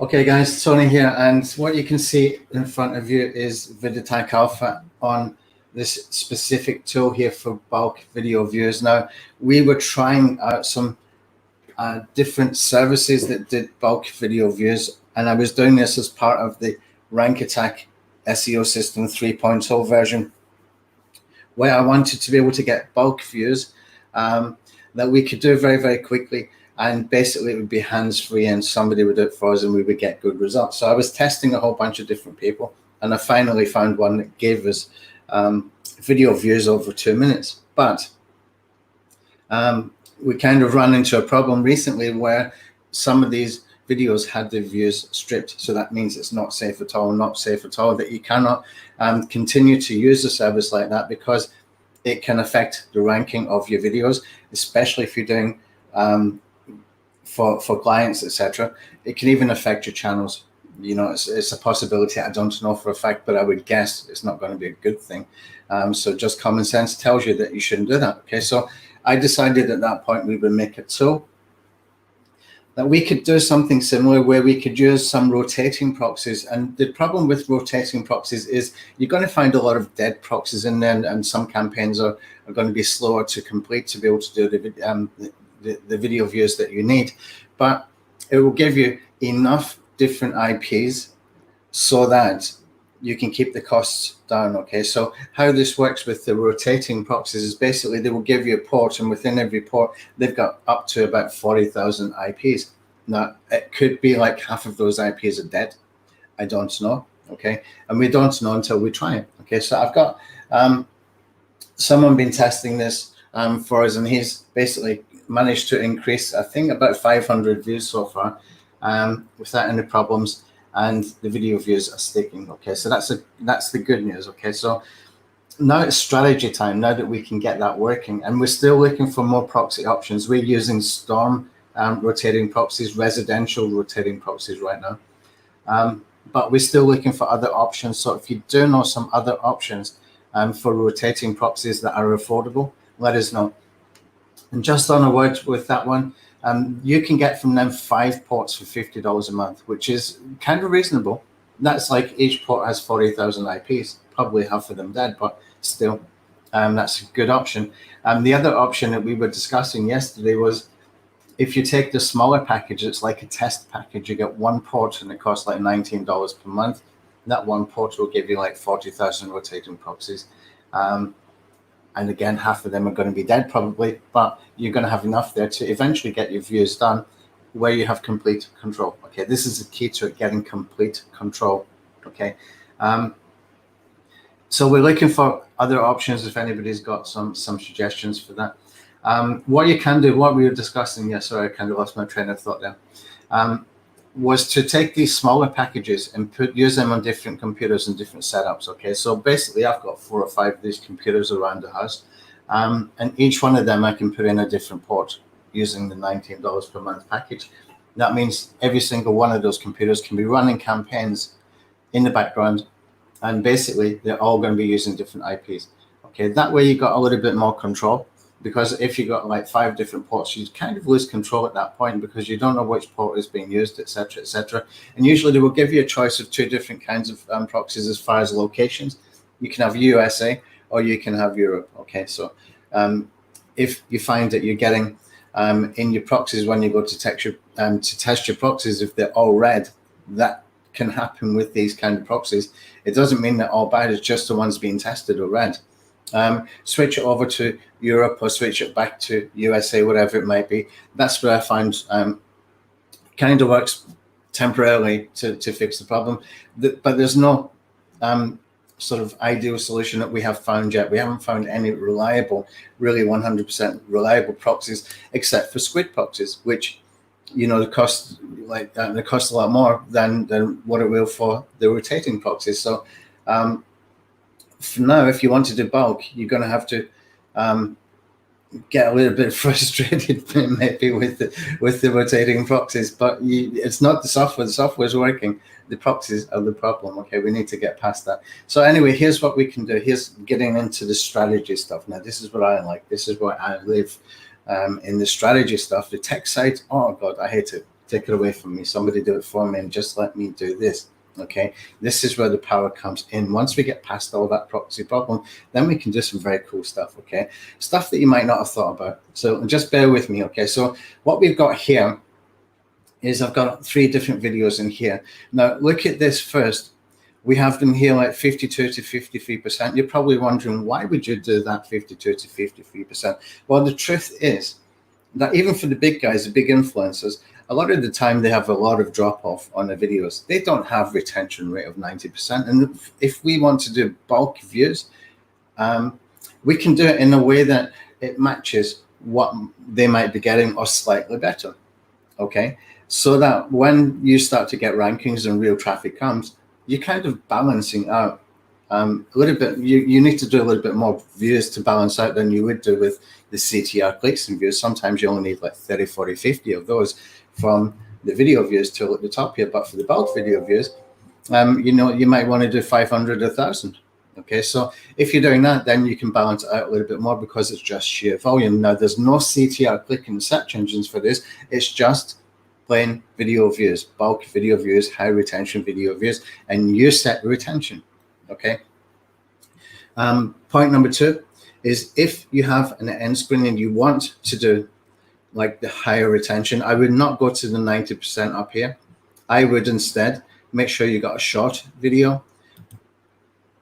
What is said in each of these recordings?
Okay guys, Tony here, and what you can see in front of you is VideoTech Alpha on this specific tool here for bulk video views. Now, we were trying out some different services that did bulk video views, and I was doing this as part of the Rank Attack SEO System 3.0 version, where I wanted to be able to get bulk views that we could do very, very quickly. And basically it would be hands-free and somebody would do it for us and we would get good results. So I was testing a whole bunch of different people, and I finally found one that gave us video views over 2 minutes. But we kind of ran into a problem recently where some of these videos had the views stripped. So that means it's not safe at all, that you cannot continue to use a service like that, because it can affect the ranking of your videos, especially if you're doing for clients, etc. It can even affect your channels. You know, it's a possibility. I don't know for a fact, but I would guess it's not going to be a good thing. So just common sense tells you that you shouldn't do that. Okay, so I decided at that point we would make it so that we could do something similar where we could use some rotating proxies. And the problem with rotating proxies is you're going to find a lot of dead proxies in there, and some campaigns are going to be slower to complete to be able to do the video views that you need. But it will give you enough different IPs so that you can keep the costs down. Okay, so how this works with the rotating proxies is basically they will give you a port, and within every port they've got up to about 40,000 IPs. Now it could be like half of those IPs are dead. I don't know. Okay, and we don't know until we try it. Okay, so I've got someone been testing this for us, and he's basically managed to increase, I think, about 500 views so far without any problems, and the video views are sticking. Okay, so that's the good news. Okay, so now it's strategy time, now that we can get that working, and we're still looking for more proxy options. We're using Storm rotating proxies, residential rotating proxies right now, but we're still looking for other options. So if you do know some other options for rotating proxies that are affordable, let us know. And just on a word with that one, you can get from them 5 ports for $50 a month, which is kind of reasonable. That's like each port has 40,000 IPs, probably half of them dead, but still, that's a good option. The other option that we were discussing yesterday was if you take the smaller package, it's like a test package. You get 1 port and it costs like $19 per month. That 1 port will give you like 40,000 rotating proxies. And again, half of them are going to be dead probably, but you're going to have enough there to eventually get your views done where you have complete control. Okay, this is the key to it, getting complete control. Okay, so we're looking for other options if anybody's got some suggestions for that. What you can do, what we were discussing, yeah, sorry, I kind of lost my train of thought there, was to take these smaller packages and use them on different computers and different setups. Okay, so basically I've got 4 or 5 of these computers around the house, and each one of them I can put in a different port using the $19 per month package. That means every single one of those computers can be running campaigns in the background, and basically they're all going to be using different IPs. Okay, that way you got a little bit more control, because if you got like 5 different ports, you kind of lose control at that point, because you don't know which port is being used, etc., etc. And usually they will give you a choice of 2 different kinds of proxies as far as locations. You can have USA or you can have Europe. Okay, so if you find that you're getting in your proxies when you go to test your proxies, if they're all red, that can happen with these kind of proxies. It doesn't mean that all bad, it's just the ones being tested are red. Switch it over to Europe or switch it back to USA, whatever it might be. That's where I find kind of works temporarily to fix the problem. But there's no sort of ideal solution that we have found yet. We haven't found any reliable, really 100% reliable proxies, except for Squid proxies, which, you know, they cost a lot more than what it will for the rotating proxies. So for now, if you want to do bulk, you're going to have to get a little bit frustrated maybe with the rotating proxies, but it's not the software. The software is working. The proxies are the problem. Okay, we need to get past that. So anyway, here's what we can do. Here's getting into the strategy stuff. Now, this is what I like. This is what I live in the strategy stuff. The tech side, oh God, I hate it. take it away from me. Somebody do it for me and just let me do this. Okay, this is where the power comes in. Once we get past all that proxy problem, then we can do some very cool stuff. Okay, stuff that you might not have thought about. So just bear with me. Okay, so what we've got here is I've got 3 different videos in here. Now look at this first. We have them here like 52 to 53%. You're probably wondering, why would you do that 52 to 53%? Well, the truth is that even for the big guys, the big influencers, a lot of the time they have a lot of drop off on the videos. They don't have retention rate of 90%. And if we want to do bulk views, we can do it in a way that it matches what they might be getting or slightly better. Okay, so that when you start to get rankings and real traffic comes, you're kind of balancing out a little bit. You need to do a little bit more views to balance out than you would do with the CTR clicks and views. Sometimes you only need like 30, 40, 50 of those from the video views till at the top here. But for the bulk video views, you might want to do 500, 1,000. Okay, so if you're doing that, then you can balance it out a little bit more because it's just sheer volume. Now, there's no CTR click in search engines for this. It's just plain video views, bulk video views, high retention video views, and you set the retention. Okay. Point number 2 is if you have an end screen and you want to do like the higher retention, I would not go to the 90% up here. I would instead make sure you got a short video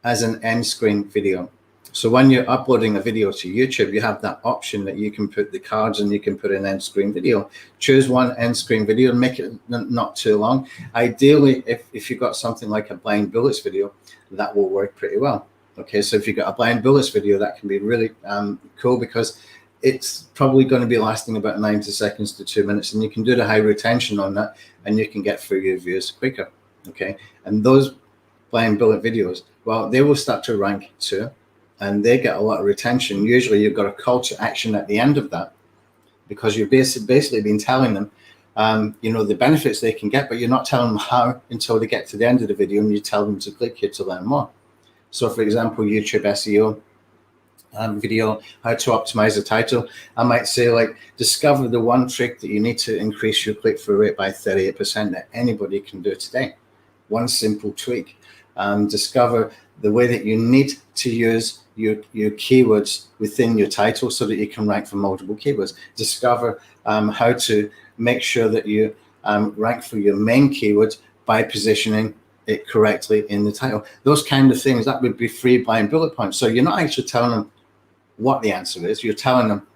as an end screen video. So when you're uploading a video to YouTube, you have that option that you can put the cards and you can put an end screen video. Choose one end screen video and make it not too long. Ideally, if you've got something like a blind bullets video, that will work pretty well. Okay, so if you've got a blind bullets video, that can be really cool because it's probably going to be lasting about 90 seconds to 2 minutes, and you can do the high retention on that and you can get through your views quicker. Okay, and those blind bullet videos, well, they will start to rank too, and they get a lot of retention. Usually you've got a call to action at the end of that because you've basically been telling them the benefits they can get, but you're not telling them how until they get to the end of the video and you tell them to click here to learn more. So for example, YouTube SEO video, how to optimize the title, I might say like, discover the one trick that you need to increase your click-through rate by 38% that anybody can do today. One simple tweak. Discover the way that you need to use your keywords within your title so that you can rank for multiple keywords. Discover how to make sure that you rank for your main keywords by positioning it correctly in the title. Those kind of things, that would be 3 blind bullet points. So you're not actually telling them what the answer is. You're telling them,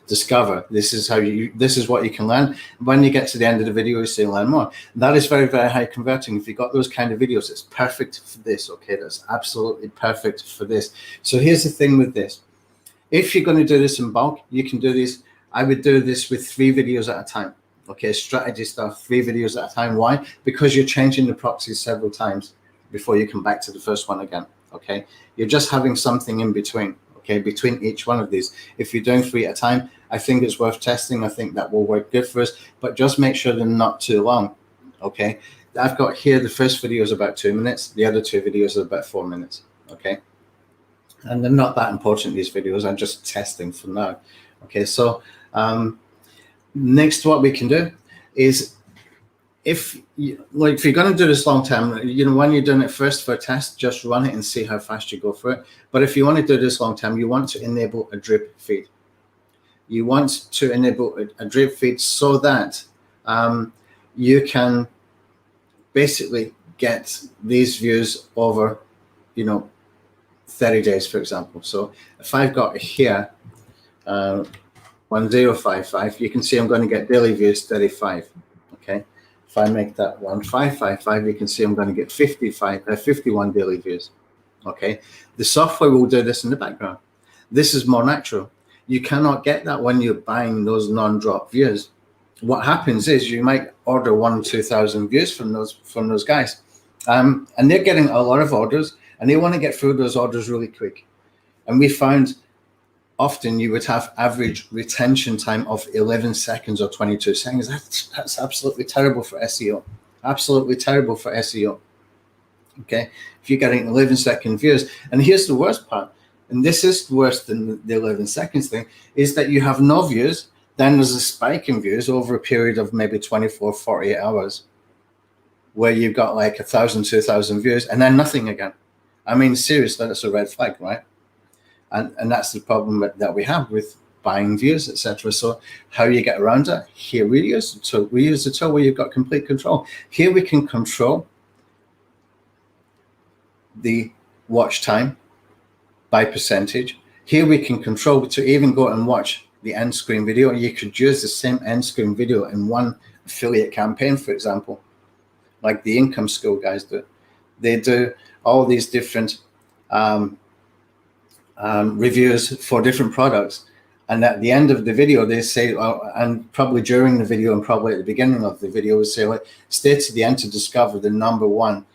discover, this is what you can learn. When you get to the end of the video, you say learn more. That is very, very high converting. If you've got those kind of videos, it's perfect for this. Okay, that's absolutely perfect for this. So here's the thing with this. If you're going to do this in bulk, you can do this. I would do this with 3 videos at a time. Okay, strategy stuff, 3 videos at a time. Why? Because you're changing the proxies several times before you come back to the first one again. Okay, you're just having something in between. Okay, between each one of these. If you're doing 3 at a time, I think it's worth testing. I think that will work good for us, but just make sure they're not too long. Okay, I've got here the first video is about 2 minutes. The other 2 videos are about 4 minutes. Okay, and they're not that important, these videos. I'm just testing for now. Okay, so next what we can do is if you're going to do this long term, when you're doing it first for a test, just run it and see how fast you go for it. But if you want to do this long term, you want to enable a drip feed. You want to enable a drip feed so that you can basically get these views over, 30 days, for example. So if I've got here 1055, you can see I'm going to get daily views 35. Okay. If I make that 1555, you can see I'm going to get 51 daily views. Okay, the software will do this in the background. This is more natural. You cannot get that when you're buying those non-drop views. What happens is you might order 1,000 to 2,000 views from those guys, and they're getting a lot of orders, and they want to get through those orders really quick. And we found often you would have average retention time of 11 seconds or 22 seconds. That's absolutely terrible for SEO. Absolutely terrible for SEO. Okay, if you're getting 11-second views, and here's the worst part, and this is worse than the 11 seconds thing, is that you have no views, then there's a spike in views over a period of maybe 24, 48 hours where you've got like 1,000, 2,000 views and then nothing again. I mean, seriously, that's a red flag, right? And that's the problem that we have with buying views, etc. So how you get around it? Here we use the tool. We use the tool where you've got complete control. Here we can control the watch time by percentage. Here we can control to even go and watch the end screen video. You could use the same end screen video in one affiliate campaign, for example, like the Income School guys do. They do all these different reviews for different products. And at the end of the video, they say, and probably during the video and probably at the beginning of the video, we say, like, stay to the end to discover the #1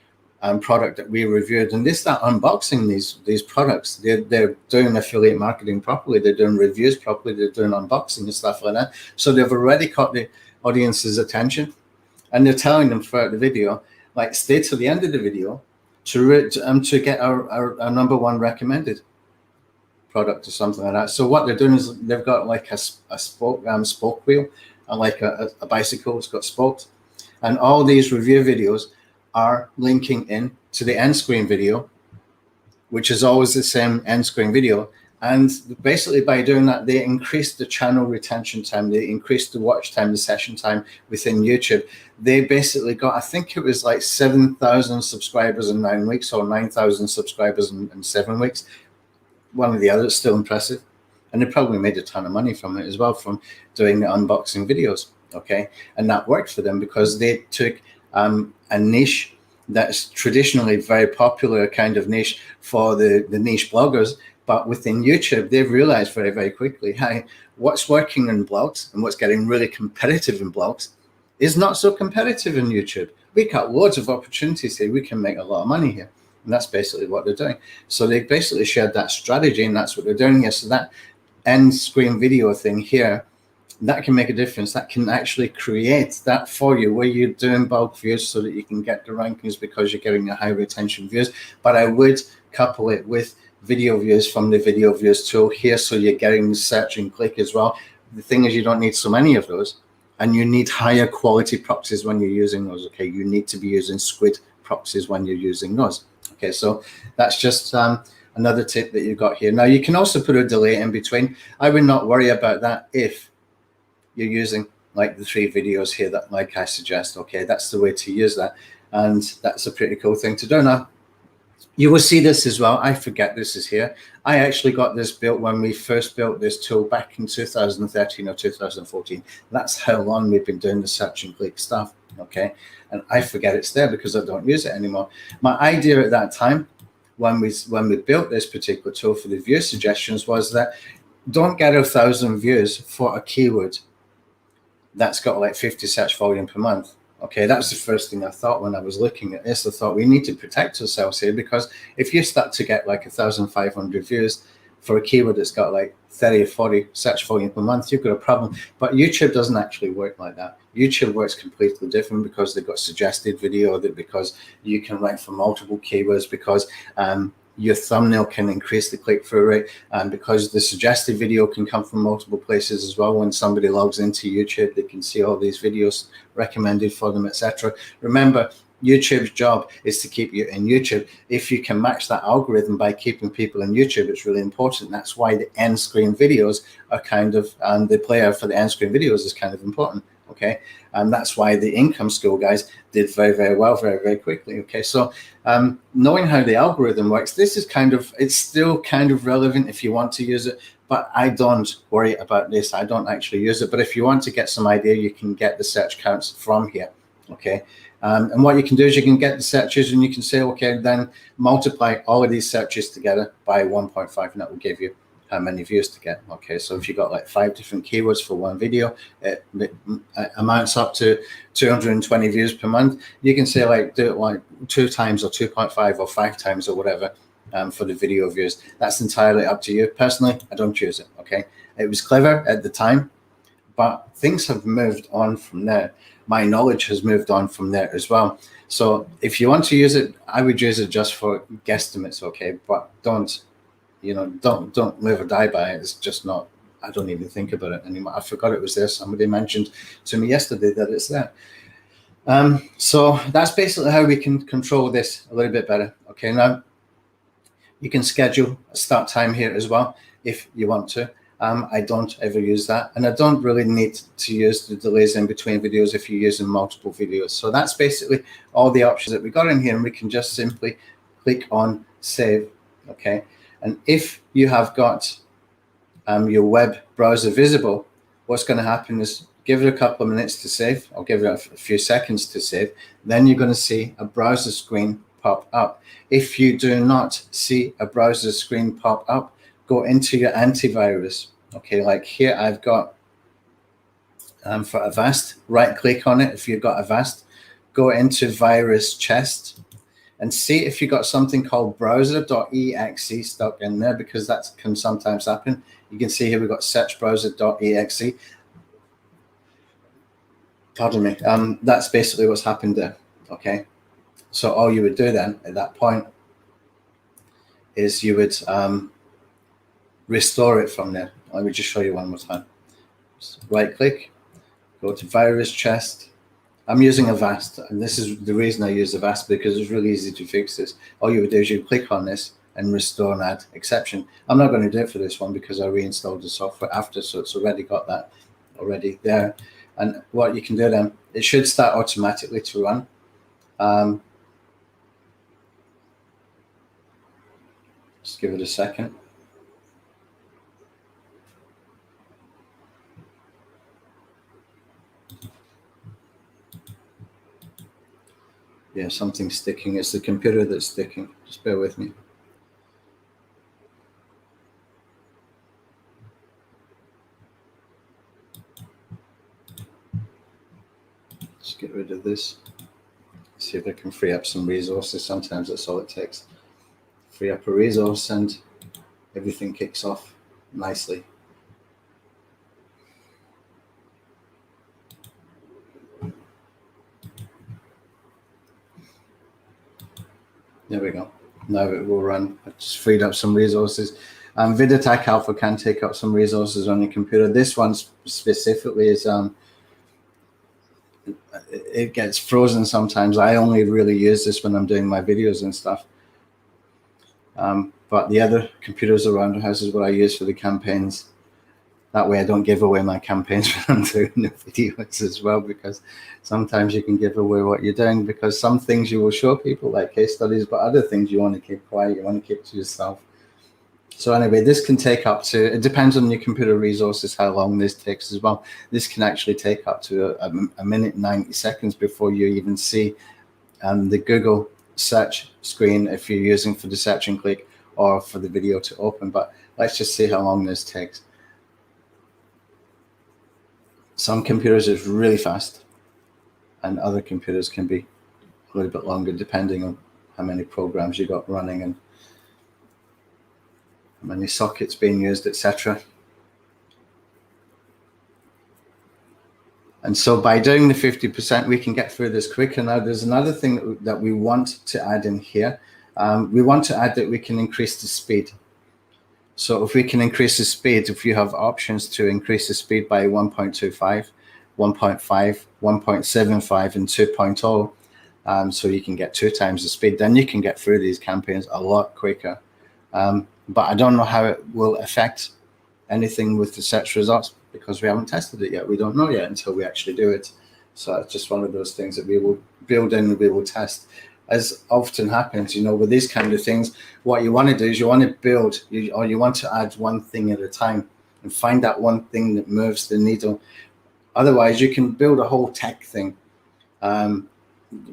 product that we reviewed. And they start unboxing these products. They're doing affiliate marketing properly. They're doing reviews properly. They're doing unboxing and stuff like that. So they've already caught the audience's attention. And they're telling them throughout the video, like, stay to the end of the video to get our #1 recommended product or something like that. So what they're doing is they've got like a spoke wheel, like a bicycle. It's got spokes, and all these review videos are linking in to the end screen video, which is always the same end screen video. And basically by doing that, they increase the channel retention time, they increase the watch time, the session time within YouTube. They basically got, I think it was like 7,000 subscribers in 9 weeks or 9,000 subscribers in 7 weeks. One or the other. Is still impressive. And they probably made a ton of money from it as well, from doing the unboxing videos. Okay. And that worked for them because they took a niche that's traditionally very popular kind of niche for the niche bloggers. But within YouTube, they've realized very, very quickly, hey, what's working in blogs and what's getting really competitive in blogs is not so competitive in YouTube. We got loads of opportunities here. We can make a lot of money here. And that's basically what they're doing. So they basically shared that strategy, and that's what they're doing here. So that end screen video thing here, that can make a difference. That can actually create that for you where you're doing bulk views so that you can get the rankings because you're getting a high retention views. But I would couple it with video views from the video views tool here, so you're getting the search and click as well. The thing is, you don't need so many of those, and you need higher quality proxies when you're using those. Okay, you need to be using Squid proxies when you're using those. Okay, so that's just another tip that you've got here. Now you can also put a delay in between. I would not worry about that if you're using like the 3 videos here that like I suggest. Okay, that's the way to use that, and that's a pretty cool thing to do. Now you will see this as well. I forget this is here. I actually got this built when we first built this tool back in 2013 or 2014. That's how long we've been doing the search and click stuff. Okay, and I forget it's there because I don't use it anymore. My idea at that time, when we built this particular tool for the view suggestions, was that don't get 1,000 views for a keyword that's got like 50 search volume per month. Okay, that's the first thing I thought when I was looking at this. I thought we need to protect ourselves here, because if you start to get like 1,500 views for a keyword that's got like 30 or 40 search volume per month, you've got a problem. But YouTube doesn't actually work like that. YouTube works completely different because they've got suggested video, because you can rank for multiple keywords, because your thumbnail can increase the click-through rate, and because the suggested video can come from multiple places as well. When somebody logs into YouTube, they can see all these videos recommended for them, etc. Remember, YouTube's job is to keep you in YouTube. If you can match that algorithm by keeping people in YouTube, it's really important. That's why the end screen videos are kind of, and the player for the end screen videos is kind of important. Okay, and that's why the Income School guys did very, very well, very, very quickly. Okay, so knowing how the algorithm works, this is kind of, it's still kind of relevant if you want to use it, but I don't worry about this. I don't actually use it. But if you want to get some idea, you can get the search counts from here. Okay, and what you can do is you can get the searches, and you can say, okay, then multiply all of these searches together by 1.5, and that will give you how many views to get. Okay, so if you got like 5 different keywords for one video, it amounts up to 220 views per month. You can say like do it like 2 times or 2.5 or 5 times or whatever for the video views. That's entirely up to you. Personally, I don't use it. Okay, it was clever at the time, but things have moved on from there. My knowledge has moved on from there as well. So if you want to use it, I would use it just for guesstimates. Okay, but don't live or die by it. It's just not I don't even think about it anymore. I forgot it was there. Somebody mentioned to me yesterday that it's there. So that's basically how we can control this a little bit better. Okay, now you can schedule a start time here as well if you want to. I don't ever use that, and I don't really need to use the delays in between videos if you're using multiple videos. So that's basically all the options that we got in here, and we can just simply click on save. Okay, and if you have got your web browser visible, what's going to happen is give it a couple of minutes to save. I'll give it a few seconds to save. Then you're going to see a browser screen pop up. If you do not see a browser screen pop up, go into your antivirus. Okay, like here I've got for Avast, right click on it if you've got Avast, go into virus chest and see if you got something called browser.exe stuck in there, because that can sometimes happen. You can see here we've got search browser.exe. Pardon me. That's basically what's happened there. Okay, so all you would do then at that point is you would restore it from there. Let me just show you one more time. Just right click, go to virus chest. I'm using Avast, and this is the reason I use Avast, because it's really easy to fix this. All you would do is you click on this and restore and add exception. I'm not going to do it for this one because I reinstalled the software after, so it's already got that already there. And what you can do then, it should start automatically to run. Just give it a second. Yeah, something's sticking. It's the computer that's sticking. Just bear with me. Just get rid of this. See if I can free up some resources. Sometimes that's all it takes. Free up a resource and everything kicks off nicely. There we go. Now it will run. I've just freed up some resources. VidAttack Alpha can take up some resources on your computer. This one specifically is it gets frozen sometimes. I only really use this when I'm doing my videos and stuff. But the other computers around the house is what I use for the campaigns. That way I don't give away my campaigns when I'm doing the videos as well, because sometimes you can give away what you're doing, because some things you will show people like case studies, but other things you want to keep quiet, you want to keep to yourself. So anyway, this can take up to, it depends on your computer resources, how long this takes as well. This can actually take up to a minute 90 seconds before you even see the Google search screen if you're using for the search and click or for the video to open. But let's just see how long this takes. Some computers is really fast, and other computers can be a little bit longer depending on how many programs you got running and how many sockets being used, etc. And so by doing the 50%, we can get through this quicker. Now, there's another thing that we want to add in here. We want to add that we can increase the speed. So if we can increase the speed, if you have options to increase the speed by 1.25, 1.5, 1.75, and 2.0, so you can get 2 times the speed, then you can get through these campaigns a lot quicker. But I don't know how it will affect anything with the search results, because we haven't tested it yet. We don't know yet until we actually do it. So it's just one of those things that we will build in and we will test. As often happens, with these kind of things, what you want to do is you want to build, or you want to add one thing at a time and find that one thing that moves the needle. Otherwise, you can build a whole tech thing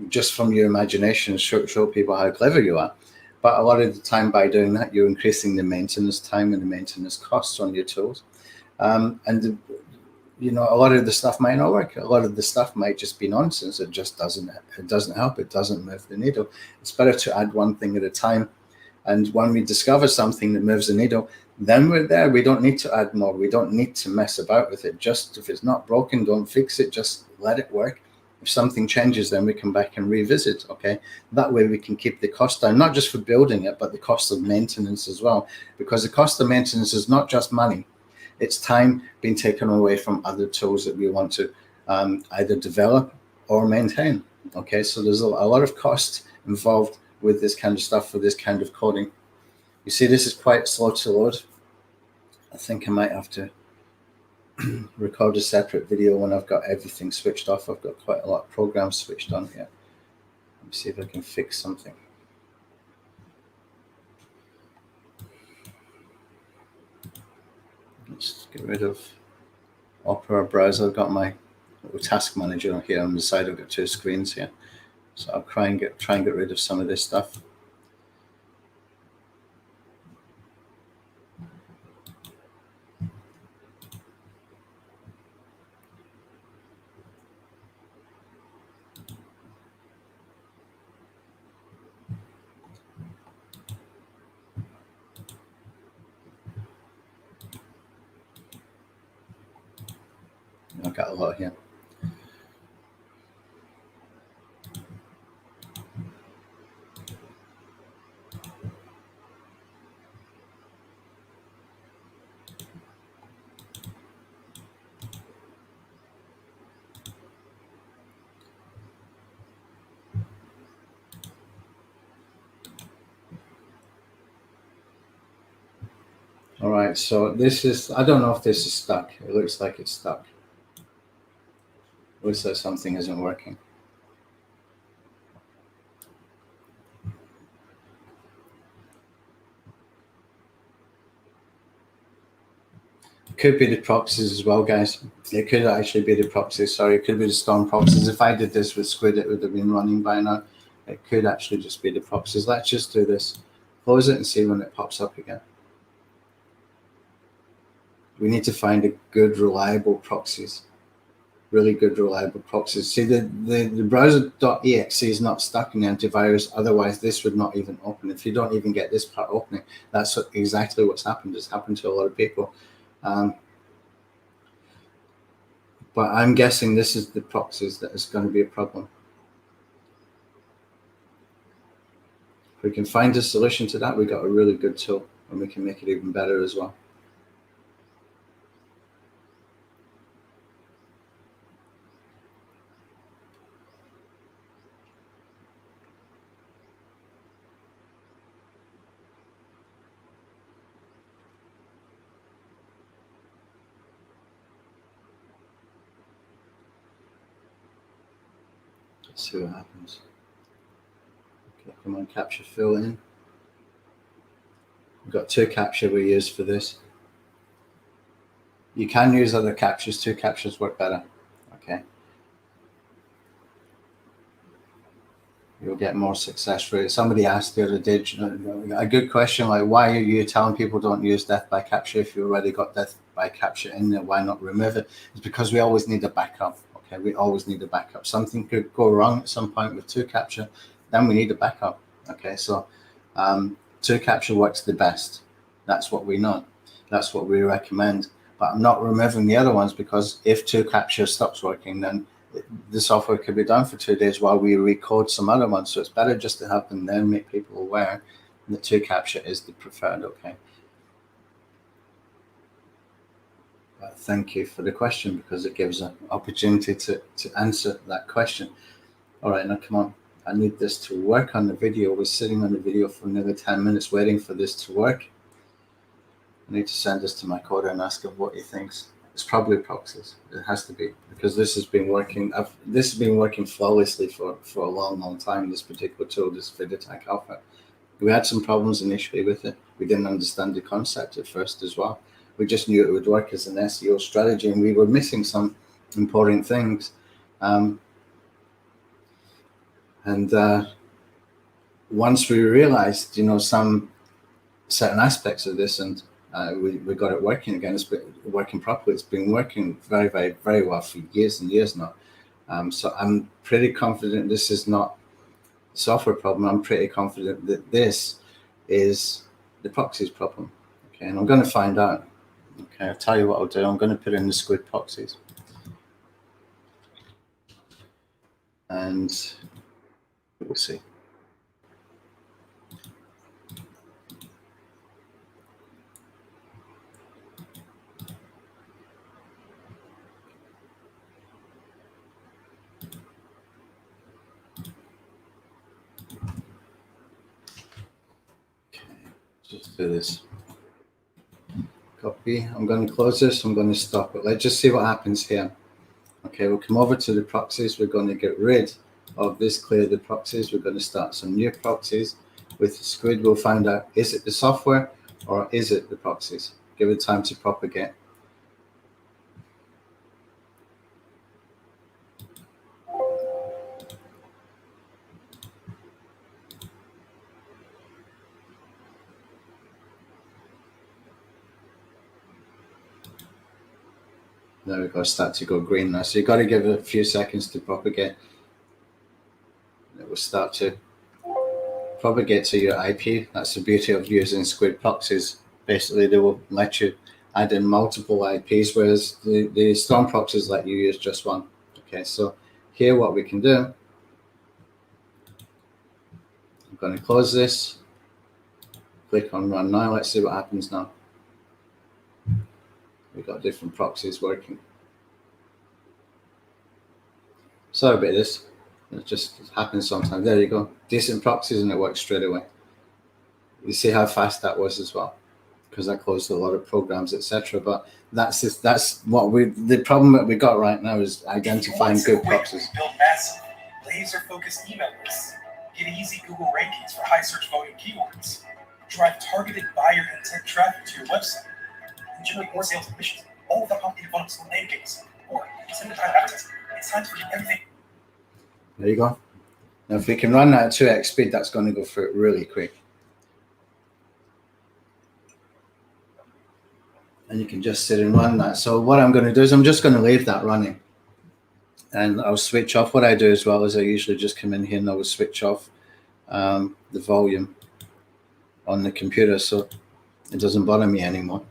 just from your imagination, show people how clever you are. But a lot of the time, by doing that, you're increasing the maintenance time and the maintenance costs on your tools. A lot of the stuff might not work. A lot of the stuff might just be nonsense. It just doesn't help. It doesn't move the needle. It's better to add one thing at a time. And when we discover something that moves the needle, then we're there. We don't need to add more. We don't need to mess about with it. Just if it's not broken, don't fix it. Just let it work. If something changes, then we come back and revisit. Okay, that way we can keep the cost down, not just for building it, but the cost of maintenance as well. Because the cost of maintenance is not just money. it's time being taken away from other tools that we want to either develop or maintain. Okay, so there's a lot of cost involved with this kind of stuff for this kind of coding. You see, this is quite slow to load. I think I might have to record a separate video when I've got everything switched off. I've got quite a lot of programs switched on here. Let me see if I can fix something. Let's get rid of Opera browser. I've got my little task manager here on the side. I've got two screens here, so I'll try and get rid of some of this stuff. I've got a lot here. All right, so this is, I don't know if this is stuck. It looks like it's stuck. It looks like something isn't working. It could be the proxies as well, guys. It could actually be the proxies. Sorry, it could be the Storm proxies. If I did this with Squid, it would have been running by now. It could actually just be the proxies. Let's just do this. Close it and see when it pops up again. We need to find a good, reliable proxies. Really good, reliable proxies. See, the browser.exe is not stuck in the antivirus. Otherwise, this would not even open. If you don't even get this part opening, that's exactly what's happened. It's happened to a lot of people. But I'm guessing this is the proxies that is going to be a problem. If we can find a solution to that, we got a really good tool, and we can make it even better as well. Let's see what happens. Okay, come on, capture fill in. We've got two capture we use for this. You can use other captures. Two captures work better. Okay. You'll get more success rate. Somebody asked the other day, a good question, like, why are you telling people don't use death by capture if you already got death by capture in there? Why not remove it? It's because we always need a backup. Okay, we always need a backup. Something could go wrong at some point with two capture, then we need a backup. Okay, so two capture works the best. That's what we know. That's what we recommend. But I'm not removing the other ones, because if two capture stops working, then the software could be down for 2 days while we recode some other ones. So it's better just to have them there, make people aware that two capture is the preferred. Okay. But thank you for the question, because it gives an opportunity to answer that question. All right, now come on. I need this to work on the video. We're sitting on the video for another 10 minutes waiting for this to work. I need to send this to my coder and ask him what he thinks. It's probably proxies. It has to be, because this has been working. This has been working flawlessly for a long time. This particular tool, this VidAttack Alpha. We had some problems initially with it. We didn't understand the concept at first as well. We just knew it would work as an SEO strategy, and we were missing some important things. Once we realized, some certain aspects of this, and we got it working again. It's been working properly. It's been working very, very, very well for years and years now. So I'm pretty confident this is not a software problem. I'm pretty confident that this is the proxies problem. Okay, and I'm going to find out. Okay, I'll tell you what I'll do. I'm going to put in the Squid proxies. And we'll see. just do this. Copy. I'm going to close this. I'm going to stop it. Let's just see what happens here. Okay, we'll come over to the proxies. We're going to get rid of this, clear the proxies. We're going to start some new proxies. With Squid, we'll find out, is it the software or is it the proxies? Give it time to propagate. There we go, start to go green now. So you've got to give it a few seconds to propagate. It will start to propagate to your IP. That's the beauty of using Squid proxies. Basically, they will let you add in multiple IPs, whereas the Storm proxies let you use just one. Okay, so here what we can do, I'm going to close this, click on run now. Let's see what happens now. We've got different proxies working. Sorry about this. It just happens sometimes. There you go. Decent proxies and it works straight away. You see how fast that was as well, because I closed a lot of programs, etc. But that's what the problem that we got right now is identifying good proxies. Build massive, laser-focused email lists, get easy Google rankings for high search volume keywords, drive targeted buyer intent traffic to your website, and generate more sales commissions, all without complicated funnels or landing pages, or send the time advertising. It's time to forget everything. There you go. Now, if we can run that at 2x speed, that's going to go through it really quick. And you can just sit and run that. So what I'm going to do is I'm just going to leave that running. And I'll switch off. What I do as well is I usually just come in here and I will switch off the volume on the computer so it doesn't bother me anymore.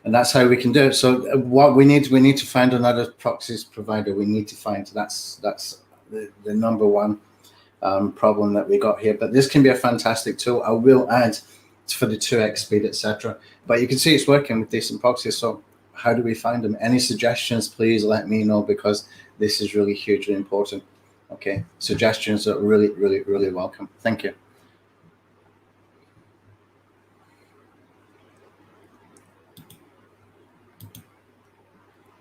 And that's how we can do it. So what we need to find another proxies provider. We need to find that's the number one problem that we got here. But this can be a fantastic tool. I will add for the 2x speed, etc. But you can see it's working with decent proxies. So how do we find them? Any suggestions, please let me know, because this is really hugely important. Okay, suggestions are really, really, really welcome. Thank you.